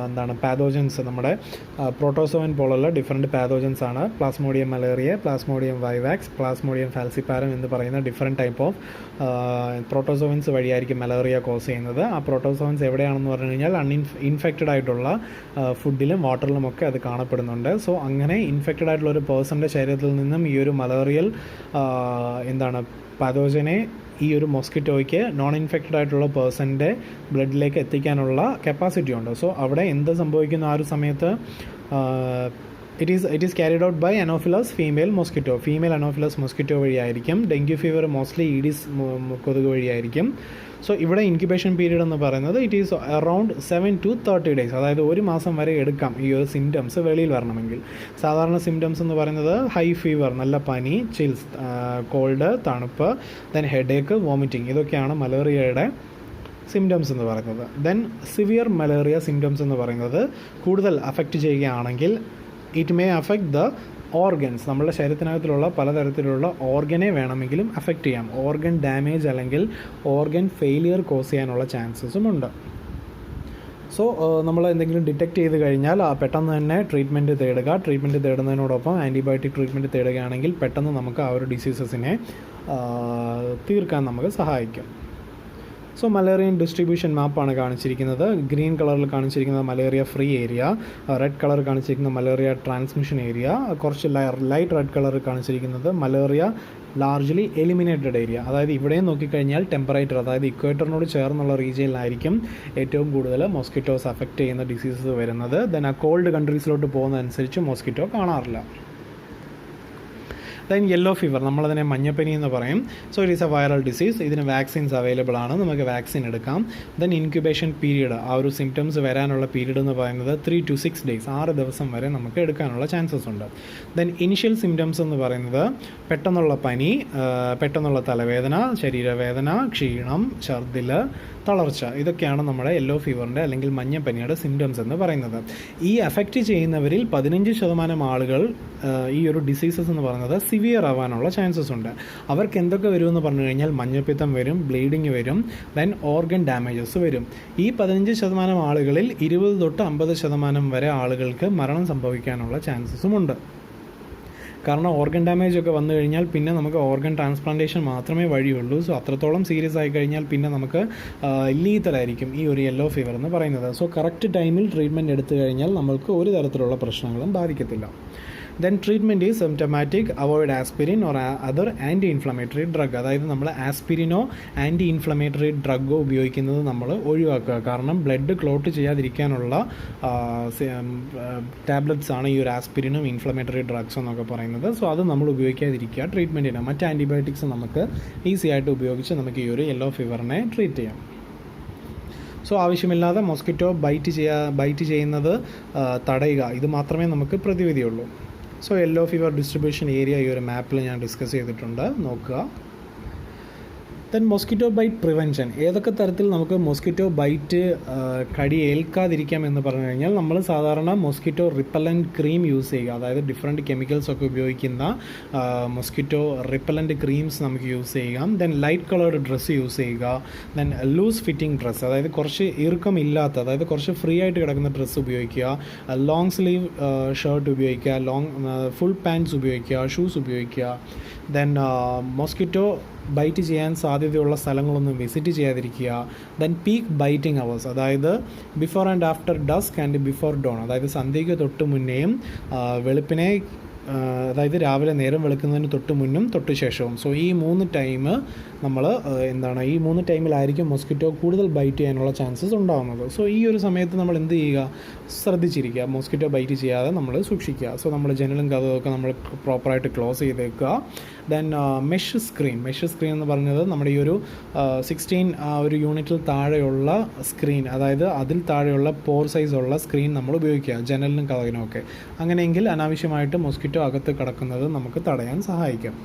pathogens, നമ്മുടെ പ്രോട്ടോസോവൻ പോലുള്ള ഡിഫറെൻറ്റ് പാതോജൻസ് ആണ്. Plasmodium malaria, Plasmodium vivax, Plasmodium falciparum എന്ന് പറയുന്ന ഡിഫറെൻറ്റ് ടൈപ്പ് ഓഫ് പ്രോട്ടോസോവൻസ് വഴിയായിരിക്കും മലേറിയ കോസ് ചെയ്യുന്നത്. ആ പ്രോട്ടോസോവൻസ് എവിടെയാണെന്ന് പറഞ്ഞു കഴിഞ്ഞാൽ ഇൻഫെക്റ്റഡ് ആയിട്ടുള്ള ഫുഡിലും വാട്ടറിലും ഒക്കെ അത് കാണപ്പെടുന്നുണ്ട്. സോ അങ്ങനെ ഇൻഫെക്റ്റഡ് ആയിട്ടുള്ള ഒരു പേഴ്സൻ്റെ ശരീരത്തിൽ നിന്നും ഈ ഒരു മലേറിയൽ പാതോജനെ ഈ ഒരു മൊസ്കിറ്റോയ്ക്ക് നോൺ ഇൻഫെക്റ്റഡ് ആയിട്ടുള്ള പേഴ്സൻ്റെ ബ്ലഡിലേക്ക് എത്തിക്കാനുള്ള കപ്പാസിറ്റി ഉണ്ട്. സോ അവിടെ എന്ത് സംഭവിക്കുന്നു ആ ഒരു സമയത്ത് it is carried out by anopheles female anopheles mosquito വഴിയായിരിക്കും. ഡെങ്കു ഫീവർ മോസ്റ്റ്ലി ഈഡിസ് കൊതുക് വഴിയായിരിക്കും. സോ ഇവിടെ ഇൻക്യുബേഷൻ പീരീഡ് എന്ന് പറയുന്നത് it is around 7 to 30 days, അതായത് 1 മാസം വരെ എടുക്കാം ഈ ഒരു സിംറ്റംസ് വെളിയിൽ വരണമെങ്കിൽ. സാധാരണ സിംറ്റംസ് എന്ന് പറയുന്നത് ഹൈ ഫീവർ, നല്ല പനി, ചിൽസ്, കോൾഡ്, തണുപ്പ്, ദെൻ ഹെഡേക്ക്, വോമിറ്റിംഗ്, ഇതൊക്കെയാണ് മലേറിയയുടെ സിംറ്റംസ് എന്ന് പറയുന്നത്. ദെൻ സിവിയർ മലേറിയ സിംറ്റംസ് എന്ന് പറയുന്നത് കൂടുതൽ അഫക്റ്റ് ചെയ്യുകയാണെങ്കിൽ it may affect the organs, നമ്മുടെ ശരീരത്തിനകത്തിലുള്ള പലതരത്തിലുള്ള ഓർഗനെ വേണമെങ്കിലും അഫക്റ്റ് ചെയ്യാം. ഓർഗൻ ഡാമേജ് അല്ലെങ്കിൽ ഓർഗൻ ഫെയിലിയർ കോസ് ചെയ്യാനുള്ള ചാൻസസും ഉണ്ട്. സോ നമ്മൾ എന്തെങ്കിലും ഡിറ്റക്റ്റ് ചെയ്ത് കഴിഞ്ഞാൽ പെട്ടെന്ന് തന്നെ ട്രീറ്റ്മെൻറ്റ് തേടുന്നതിനോടൊപ്പം ആൻറ്റിബയോട്ടിക് ട്രീറ്റ്മെൻറ്റ് തേടുകയാണെങ്കിൽ പെട്ടെന്ന് നമുക്ക് ആ ഒരു ഡിസീസസിനെ തീർക്കാൻ നമുക്ക് സഹായിക്കും. സോ മലേറിയൻ ഡിസ്ട്രിബ്യൂഷൻ മാപ്പാണ് കാണിച്ചിരിക്കുന്നത്. ഗ്രീൻ കളറിൽ കാണിച്ചിരിക്കുന്നത് malaria free area, red colour കാണിച്ചിരിക്കുന്നത് മലേറിയ ട്രാൻസ്മിഷൻ ഏരിയ, കുറച്ച് ലൈറ്റ് റെഡ് കളർ കാണിച്ചിരിക്കുന്നത് മലേറിയ ലാർജ്ലി എലിമിനേറ്റഡ് ഏരിയ. അതായത് ഇവിടെയും നോക്കിക്കഴിഞ്ഞാൽ ടെമ്പറേച്ചർ, അതായത് ഇക്വേറ്ററിനോട് ചേർന്നുള്ള റീജിയനിലായിരിക്കും ഏറ്റവും കൂടുതൽ മോസ്കിറ്റോസ് അഫക്റ്റ് ചെയ്യുന്ന ഡിസീസസ് വരുന്നത്. ദെൻ ആ കോൾഡ് കൺട്രീസിലോട്ട് പോകുന്നതനുസരിച്ച് മോസ്കിറ്റോ കാണാറില്ല. ദെൻ യെല്ലോ ഫീവർ, നമ്മളതിനെ മഞ്ഞപ്പനി എന്ന് പറയും. So it is A viral disease. ഇതിന് വാക്സിൻസ് അവൈലബിൾ ആണ്, നമുക്ക് വാക്സിൻ എടുക്കാം. ദെൻ ഇൻക്യുബേഷൻ പീരീഡ്, ആ ഒരു സിംറ്റംസ് വരാനുള്ള പീരീഡ് എന്ന് പറയുന്നത് 3 to 6 days, 6 ദിവസം വരെ നമുക്ക് എടുക്കാനുള്ള ചാൻസസ് ഉണ്ട്. ദെൻ ഇനിഷ്യൽ സിംറ്റംസ് എന്ന് പറയുന്നത് പെട്ടെന്നുള്ള പനി, പെട്ടെന്നുള്ള തലവേദന, ശരീരവേദന, ക്ഷീണം, ഛർദിൽ, തളർച്ച, ഇതൊക്കെയാണ് നമ്മുടെ യെല്ലോ ഫീവറിൻ്റെ അല്ലെങ്കിൽ മഞ്ഞപ്പനിയുടെ സിംറ്റംസ് എന്ന് പറയുന്നത്. ഈ അഫക്റ്റ് ചെയ്യുന്നവരിൽ 15% ആളുകൾ ഈ ഒരു ഡിസീസസ് എന്ന് പറയുന്നത് സിവിയർ ആവാനുള്ള ചാൻസസ് ഉണ്ട്. അവർക്ക് എന്തൊക്കെ വരുമെന്ന് പറഞ്ഞു കഴിഞ്ഞാൽ മഞ്ഞപ്പിത്തം വരും, ബ്ലീഡിങ് വരും, ദെൻ ഓർഗൻ ഡാമേജസ് വരും. ഈ 15% ആളുകളിൽ 20 തൊട്ട് 50% വരെ ആളുകൾക്ക് മരണം സംഭവിക്കാനുള്ള ചാൻസസും ഉണ്ട്. കാരണം ഓർഗൻ ഡാമേജ് ഒക്കെ വന്നു കഴിഞ്ഞാൽ പിന്നെ നമുക്ക് ഓർഗൻ ട്രാൻസ്പ്ലാന്റേഷൻ മാത്രമേ വഴിയുള്ളൂ. സോ അത്രത്തോളം സീരിയസ് ആയി കഴിഞ്ഞാൽ പിന്നെ നമുക്ക് ലീതലായിരിക്കും ഈ ഒരു യെല്ലോ ഫീവർ എന്ന് പറയുന്നത്. സോ കറക്റ്റ് ടൈമിൽ ട്രീറ്റ്മെൻറ്റ് എടുത്തു കഴിഞ്ഞാൽ നമ്മൾക്ക് ഒരു തരത്തിലുള്ള പ്രശ്നങ്ങളും ബാധിക്കത്തില്ല. Then treatment is symptomatic, avoid aspirin or other anti inflammatory drug. അതായത് നമ്മൾ ആസ്പിരിനോ ആൻറ്റി ഇൻഫ്ലമേറ്ററി ഡ്രഗോ ഉപയോഗിക്കുന്നത് നമ്മൾ ഒഴിവാക്കുക. കാരണം ബ്ലഡ് ക്ലോട്ട് ചെയ്യാതിരിക്കാനുള്ള ടാബ്ലറ്റ്സ് ആണ് ഈ ഒരു ആസ്പിരിനും ഇൻഫ്ലമേറ്ററി ഡ്രഗ്സ് എന്നൊക്കെ പറയുന്നത്. സോ അത് നമ്മൾ ഉപയോഗിക്കാതിരിക്കുക ട്രീറ്റ്മെൻറ്റിന്. മറ്റ് ആൻറ്റിബയോട്ടിക്സ് നമുക്ക് ഈസി ആയിട്ട് ഉപയോഗിച്ച് നമുക്ക് ഈ ഒരു യെല്ലോ ഫീവറിനെ ട്രീറ്റ് ചെയ്യാം. സോ ആവശ്യമില്ലാതെ മോസ്കിറ്റോ ബൈറ്റ് ചെയ്യുന്നത് തടയുക, ഇത് മാത്രമേ നമുക്ക് പ്രതിവിധിയുള്ളൂ. So yellow fever distribution area ഈ ഒരു മാപ്പിൽ ഞാൻ ഡിസ്കസ് ചെയ്തിട്ടുണ്ട്, നോക്കുക. ദെൻ മോസ്കിറ്റോ ബൈറ്റ് പ്രിവെൻഷൻ, ഏതൊക്കെ തരത്തിൽ നമുക്ക് മോസ്കിറ്റോ ബൈറ്റ് കടി ഏൽക്കാതിരിക്കാം എന്ന് പറഞ്ഞു കഴിഞ്ഞാൽ നമ്മൾ സാധാരണ മോസ്കിറ്റോ റിപ്പല്ലൻ്റ് ക്രീം യൂസ് ചെയ്യുക. അതായത് ഡിഫറെൻറ്റ് കെമിക്കൽസ് ഒക്കെ ഉപയോഗിക്കുന്ന മോസ്കിറ്റോ റിപ്പല്ലൻ്റ് ക്രീംസ് നമുക്ക് യൂസ് ചെയ്യാം. Then light coloured dress use ചെയ്യുക. ദെൻ ലൂസ് ഫിറ്റിംഗ് ഡ്രസ്സ്, അതായത് കുറച്ച് ഇറുക്കമില്ലാത്ത, അതായത് കുറച്ച് ഫ്രീ ആയിട്ട് കിടക്കുന്ന ഡ്രസ്സ് ഉപയോഗിക്കുക. ലോങ് സ്ലീവ് ഷർട്ട് ഉപയോഗിക്കുക, ഫുൾ പാൻറ്റ്സ് ഉപയോഗിക്കുക, ഷൂസ് ഉപയോഗിക്കുക. ദെൻ മോസ്കിറ്റോ ബൈറ്റ് ചെയ്യാൻ സാധ്യതയുള്ള സ്ഥലങ്ങളൊന്നും വിസിറ്റ് ചെയ്യാതിരിക്കുക. ദെൻ പീക്ക് ബൈറ്റിംഗ് അവേഴ്സ്, അതായത് before and after dusk and before dawn, അതായത് സന്ധ്യയ്ക്ക് തൊട്ട് മുന്നേയും വെളുപ്പിനെ, അതായത് രാവിലെ നേരം വെളുക്കുന്നതിന് തൊട്ട് മുന്നും തൊട്ട് ശേഷവും. സോ ഈ 3 ടൈം നമ്മൾ ഈ 3 ടൈമിലായിരിക്കും മോസ്കിറ്റോ കൂടുതൽ ബൈറ്റ് ചെയ്യാനുള്ള ചാൻസസ് ഉണ്ടാകുന്നത്. സോ ഈ ഒരു സമയത്ത് നമ്മൾ എന്ത് ചെയ്യുക, ശ്രദ്ധിച്ചിരിക്കുക, മോസ്കിറ്റോ ബൈറ്റ് ചെയ്യാതെ നമ്മൾ സൂക്ഷിക്കുക. സോ നമ്മൾ ജനലും കഥകളൊക്കെ നമ്മൾ പ്രോപ്പറായിട്ട് ക്ലോസ് ചെയ്തേക്കുക. ദെൻ മെഷ് സ്ക്രീൻ എന്ന് പറഞ്ഞത് നമ്മുടെ ഈ ഒരു 16 ഒരു യൂണിറ്റിൽ താഴെയുള്ള സ്ക്രീൻ, അതായത് അതിൽ താഴെയുള്ള പോർ സൈസുള്ള സ്ക്രീൻ നമ്മൾ ഉപയോഗിക്കുക ജനലിനും കഥകിനുമൊക്കെ. അങ്ങനെയെങ്കിൽ അനാവശ്യമായിട്ട് മോസ്കിറ്റോ അകത്ത് കിടക്കുന്നത് നമുക്ക് തടയാൻ സഹായിക്കും.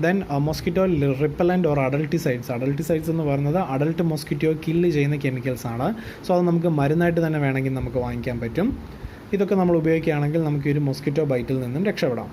ദെൻ മോസ്കിറ്റോ റിപ്പല്ലൻ്റ് ഓർ അഡൽട്ടിസൈഡ്സ് എന്ന് പറയുന്നത് അഡൽട്ട് മോസ്കിറ്റോ കില്ല് ചെയ്യുന്ന കെമിക്കൽസ് ആണ്. സോ അത് നമുക്ക് മരുന്നായിട്ട് തന്നെ വേണമെങ്കിൽ നമുക്ക് വാങ്ങിക്കാൻ പറ്റും. ഇതൊക്കെ നമ്മൾ ഉപയോഗിക്കുകയാണെങ്കിൽ നമുക്ക് ഈ ഒരു മോസ്കിറ്റോ ബൈറ്റിൽ നിന്നും രക്ഷപ്പെടാം.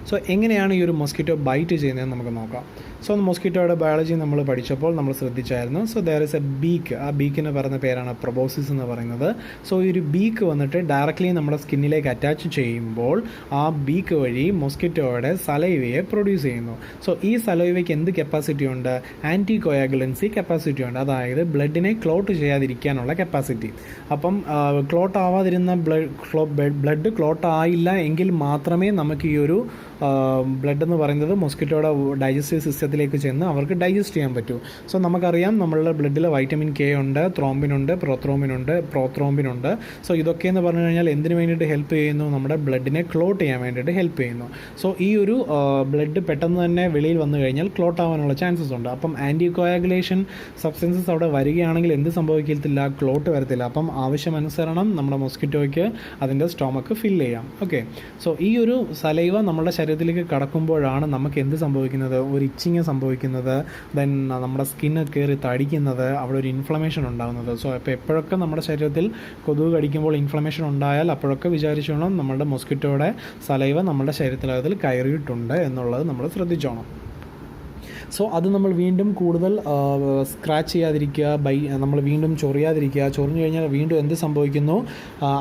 സോ എങ്ങനെയാണ് ഈ ഒരു മോസ്കിറ്റോ ബൈറ്റ് ചെയ്യുന്നതെന്ന് നമുക്ക് നോക്കാം. സോ മോസ്കിറ്റോയുടെ ബയോളജി നമ്മൾ പഠിച്ചപ്പോൾ നമ്മൾ ശ്രദ്ധിച്ചായിരുന്നു. So there is a beak, ആ ബീക്കിന് പറയുന്ന പേരാണ് പ്രൊബോസിസ് എന്ന് പറയുന്നത്. സോ ഈ ഒരു ബീക്ക് വന്നിട്ട് ഡയറക്റ്റ്ലി നമ്മുടെ സ്കിന്നിലേക്ക് അറ്റാച്ച് ചെയ്യുമ്പോൾ ആ ബീക്ക് വഴി മോസ്കിറ്റോയുടെ സലൈവയെ പ്രൊഡ്യൂസ് ചെയ്യുന്നു. സോ ഈ സലൈവയ്ക്ക് എന്ത് കപ്പാസിറ്റി ഉണ്ട്, ആൻറ്റി കൊയാഗുലൻസി കപ്പാസിറ്റി ഉണ്ട്, അതായത് ബ്ലഡിനെ ക്ലോട്ട് ചെയ്യാതിരിക്കാനുള്ള കപ്പാസിറ്റി. അപ്പം ക്ലോട്ട് ആവാതിരുന്ന ബ്ലഡ് ക്ലോട്ട് ആയില്ല എങ്കിൽ മാത്രമേ നമുക്ക് ഈ ഒരു ബ്ലഡ് എന്ന് പറയുന്നത് മോസ്കിറ്റോയുടെ ഡൈജസ്റ്റീവ് സിസ്റ്റത്തിലേക്ക് ചെന്ന് അവർക്ക് ഡൈജസ്റ്റ് ചെയ്യാൻ പറ്റൂ. സോ നമുക്കറിയാം നമ്മളുടെ ബ്ലഡിൽ വൈറ്റമിൻ കെ ഉണ്ട്, ത്രോംബിനുണ്ട്, പ്രോത്രോംബിനുണ്ട്. സോ ഇതൊക്കെ എന്ന് പറഞ്ഞു കഴിഞ്ഞാൽ എന്തിനു വേണ്ടിയിട്ട് ഹെൽപ്പ് ചെയ്യുന്നു, നമ്മുടെ ബ്ലഡിനെ ക്ലോട്ട് ചെയ്യാൻ വേണ്ടിയിട്ട് ഹെൽപ്പ് ചെയ്യുന്നു. സോ ഈ ഒരു ബ്ലഡ് പെട്ടെന്ന് തന്നെ വെളിയിൽ വന്നു കഴിഞ്ഞാൽ ക്ലോട്ട് ആവാനുള്ള ചാൻസസ് ഉണ്ട്. അപ്പം ആൻറ്റി കോയാഗുലേഷൻ സബ്സ്റ്റൻസസ് അവിടെ വരികയാണെങ്കിൽ എന്ത് സംഭവിക്കത്തില്ല, ക്ലോട്ട് വരത്തില്ല. അപ്പം ആവശ്യമനുസരണം നമ്മുടെ മോസ്കിറ്റോയ്ക്ക് അതിൻ്റെ സ്റ്റൊമക്ക് ഫില്ല് ചെയ്യാം. ഓക്കെ, സോ ഈ ഒരു സലൈവ നമ്മുടെ ശരീരത്തിലേക്ക് കടക്കുമ്പോഴാണ് നമുക്ക് എന്ത് സംഭവിക്കുന്നത്, ഒരു ഇച്ചിങ് സംഭവിക്കുന്നത്, ദെൻ നമ്മുടെ സ്കിന്ന് കയറി തടിക്കുന്നത്, അവിടെ ഒരു ഇൻഫ്ലമേഷൻ ഉണ്ടാകുന്നത്. സോ അപ്പോൾ എപ്പോഴൊക്കെ നമ്മുടെ ശരീരത്തിൽ കൊതുക് കടിക്കുമ്പോൾ ഇൻഫ്ലമേഷൻ ഉണ്ടായാൽ അപ്പോഴൊക്കെ വിചാരിച്ചോണം നമ്മുടെ മോസ്കിറ്റോയുടെ സലൈവ നമ്മുടെ ശരീരത്തിൽ കയറിയിട്ടുണ്ട് എന്നുള്ളത് നമ്മൾ ശ്രദ്ധിച്ചോണം. സോ അത് നമ്മൾ വീണ്ടും കൂടുതൽ സ്ക്രാച്ച് ചെയ്യാതിരിക്കുക, നമ്മൾ വീണ്ടും ചൊറിയാതിരിക്കുക. ചൊറിഞ്ഞു കഴിഞ്ഞാൽ വീണ്ടും എന്ത് സംഭവിക്കുന്നു,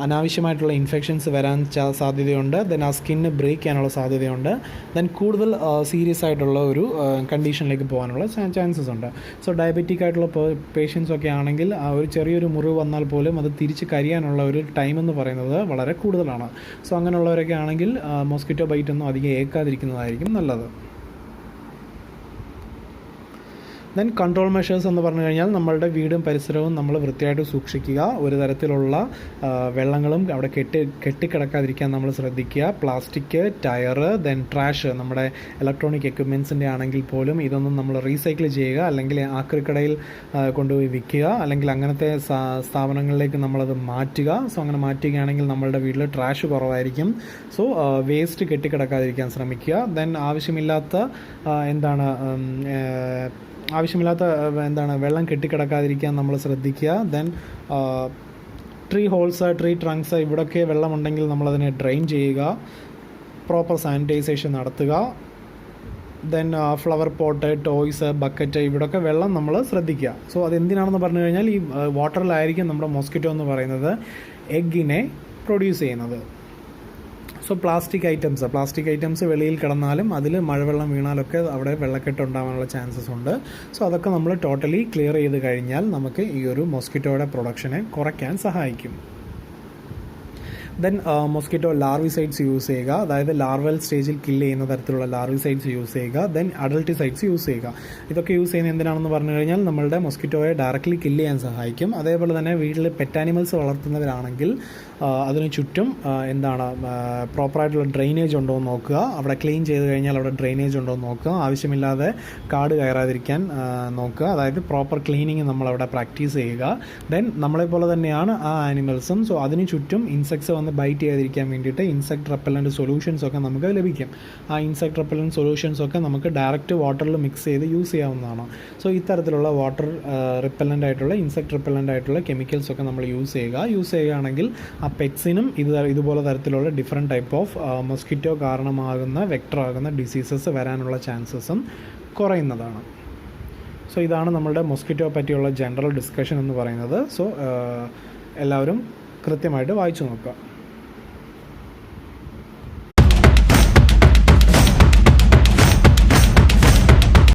അനാവശ്യമായിട്ടുള്ള ഇൻഫെക്ഷൻസ് വരാൻ സാധ്യതയുണ്ട്. ദെൻ ആ സ്കിന്ന് ബ്രേക്ക് ചെയ്യാനുള്ള സാധ്യതയുണ്ട്. ദെൻ കൂടുതൽ സീരിയസ് ആയിട്ടുള്ള ഒരു കണ്ടീഷനിലേക്ക് പോകാനുള്ള ചാൻസസ് ഉണ്ട്. സോ ഡയബറ്റിക് ആയിട്ടുള്ള പേഷ്യൻസ് ഒക്കെ ആണെങ്കിൽ ഒരു ചെറിയൊരു മുറിവ് വന്നാൽ പോലും അത് തിരിച്ച് കരിയാനുള്ള ഒരു ടൈം എന്ന് പറയുന്നത് വളരെ കൂടുതലാണ്. സോ അങ്ങനെയുള്ളവരൊക്കെ ആണെങ്കിൽ മോസ്കിറ്റോ ബൈറ്റ് ഒന്നും അധികം ഏൽക്കാതിരിക്കുന്നതായിരിക്കും നല്ലത്. ദെൻ കൺട്രോൾ മെഷേഴ്സ് എന്ന് പറഞ്ഞു കഴിഞ്ഞാൽ നമ്മളുടെ വീടും പരിസരവും നമ്മൾ വൃത്തിയായിട്ട് സൂക്ഷിക്കുക. ഒരു തരത്തിലുള്ള വെള്ളങ്ങളും അവിടെ കെട്ടിക്കിടക്കാതിരിക്കാൻ നമ്മൾ ശ്രദ്ധിക്കുക. പ്ലാസ്റ്റിക്, ടയർ, ദെൻ ട്രാഷ്, നമ്മുടെ ഇലക്ട്രോണിക് എക്യുപ്മെൻസിൻ്റെ ആണെങ്കിൽ പോലും ഇതൊന്നും നമ്മൾ റീസൈക്കിൾ ചെയ്യുക, അല്ലെങ്കിൽ ആക്രിക്കടയിൽ കൊണ്ടുപോയി വിൽക്കുക, അല്ലെങ്കിൽ അങ്ങനത്തെ സ്ഥാപനങ്ങളിലേക്ക് നമ്മളത് മാറ്റുക. സോ അങ്ങനെ മാറ്റുകയാണെങ്കിൽ നമ്മളുടെ വീട്ടിൽ ട്രാഷ് കുറവായിരിക്കും. സോ വേസ്റ്റ് കെട്ടിക്കിടക്കാതിരിക്കാൻ ശ്രമിക്കുക. ദെൻ ആവശ്യമില്ലാത്ത വെള്ളം കെട്ടിക്കിടക്കാതിരിക്കാൻ നമ്മൾ ശ്രദ്ധിക്കുക. Then tree holes, tree trunks, ഇവിടെയൊക്കെ വെള്ളമുണ്ടെങ്കിൽ നമ്മളതിനെ ഡ്രെയിൻ ചെയ്യുക. പ്രോപ്പർ സാനിറ്റൈസേഷൻ നടത്തുക. Then flower pot, toys, bucket, ഇവിടെയൊക്കെ വെള്ളം നമ്മൾ ശ്രദ്ധിക്കുക. സോ അതെന്തിനാണെന്ന് പറഞ്ഞു കഴിഞ്ഞാൽ ഈ വാട്ടറിലായിരിക്കും നമ്മുടെ മോസ്കിറ്റോ എന്ന് പറയുന്നത് എഗ്ഗിനെ പ്രൊഡ്യൂസ് ചെയ്യുന്നത്. സോ പ്ലാസ്റ്റിക് ഐറ്റംസ് വെളിയിൽ കിടന്നാലും അതിൽ മഴവെള്ളം വീണാലൊക്കെ അവിടെ വെള്ളക്കെട്ട് ഉണ്ടാകാനുള്ള ചാൻസസ് ഉണ്ട്. സോ അതൊക്കെ നമ്മൾ ടോട്ടലി ക്ലിയർ ചെയ്ത് കഴിഞ്ഞാൽ നമുക്ക് ഈ ഒരു മോസ്കിറ്റോയുടെ പ്രൊഡക്ഷനെ കുറയ്ക്കാൻ സഹായിക്കും. ദെൻ മോസ്കിറ്റോ ലാർവിസൈഡ്സ് യൂസ് ചെയ്യുക, അതായത് ലാർവൽ സ്റ്റേജിൽ കില്ല് ചെയ്യുന്ന തരത്തിലുള്ള ലാർവിസൈഡ്സ് യൂസ് ചെയ്യുക. ദെൻ അഡൾട്ടിസൈഡ്സ് യൂസ് ചെയ്യുക. ഇതൊക്കെ യൂസ് ചെയ്യുന്നത് എന്തിനാണെന്ന് പറഞ്ഞു കഴിഞ്ഞാൽ നമ്മളുടെ മോസ്കിറ്റോയെ ഡയറക്റ്റ്ലി കില്ല് ചെയ്യാൻ സഹായിക്കും. അതേപോലെ തന്നെ വീട്ടിൽ പെറ്റ് ആനിമൽസ് വളർത്തുന്നവരാണെങ്കിൽ അതിന് ചുറ്റും പ്രോപ്പറായിട്ടുള്ള ഡ്രെയിനേജ് ഉണ്ടോ എന്ന് നോക്കുക. അവിടെ ക്ലീൻ ചെയ്ത് കഴിഞ്ഞാൽ അവിടെ ഡ്രെയിനേജ് ഉണ്ടോ എന്ന് നോക്കുക. ആവശ്യമില്ലാതെ കാട് കയറാതിരിക്കാൻ നോക്കുക. അതായത് പ്രോപ്പർ ക്ലീനിങ് നമ്മളവിടെ പ്രാക്ടീസ് ചെയ്യുക. ദെൻ നമ്മളെപ്പോലെ തന്നെയാണ് ആ ആനിമൽസും. സോ അതിന് ചുറ്റും ഇൻസെക്ട്സ് വന്ന് ബൈറ്റ് ചെയ്യാതിരിക്കാൻ വേണ്ടിയിട്ട് ഇൻസെക്ട് റെപ്പല്ലൻ്റ് സൊല്യൂഷൻസൊക്കെ നമുക്ക് ലഭിക്കും. ആ ഇൻസെക്ട് റെപ്പല്ലൻ്റ് സൊല്യൂഷൻസൊക്കെ നമുക്ക് ഡയറക്റ്റ് വാട്ടറിൽ മിക്സ് ചെയ്ത് യൂസ് ചെയ്യാവുന്നതാണ്. സോ ഇത്തരത്തിലുള്ള വാട്ടർ റിപ്പല്ലൻ്റ് ആയിട്ടുള്ള, ഇൻസെക്ട് റിപ്പല്ലൻ്റ് ആയിട്ടുള്ള കെമിക്കൽസൊക്കെ നമ്മൾ യൂസ് ചെയ്യുകയാണെങ്കിൽ ആ പെറ്റ്സിനും ഇതുപോലെ തരത്തിലുള്ള ഡിഫറെൻറ്റ് ടൈപ്പ് ഓഫ് മൊസ്കിറ്റോ കാരണമാകുന്ന വെക്ടറാകുന്ന ഡിസീസസ് വരാനുള്ള ചാൻസസും കുറയുന്നതാണ്. സോ ഇതാണ് നമ്മളുടെ മൊസ്കിറ്റോ പറ്റിയുള്ള ജനറൽ ഡിസ്കഷൻ എന്ന് പറയുന്നത്. സോ എല്ലാവരും കൃത്യമായിട്ട് വായിച്ചു നോക്കുക.